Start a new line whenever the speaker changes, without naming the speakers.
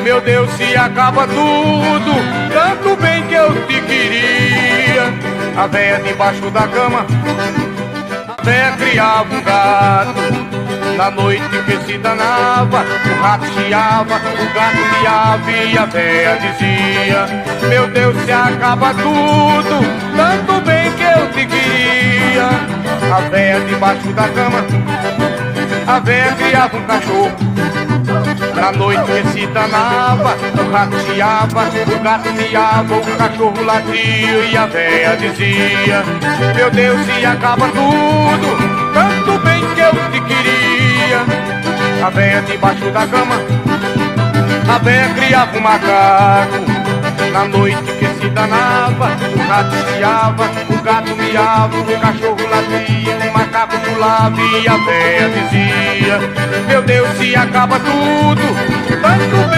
Meu Deus, se acaba tudo, tanto bem que eu te queria. A véia debaixo da cama, a véia criava um gato. Na noite que se danava, o rato chiava, o gato miava e a véia dizia: meu Deus, se acaba tudo, tanto bem que eu te queria. A véia debaixo da cama, a véia criava um cachorro. Na noite que se danava, o rato chiava, o gato miava, o cachorro latia e a véia dizia: meu Deus, se acaba tudo, tanto bem que eu te queria. A véia debaixo da cama, a véia criava um macaco. Na noite que se danava, o rato chiava, o gato miava, o cachorro latia, o macaco pulava e a véia dizia: meu Deus, se acaba tudo, tanto bem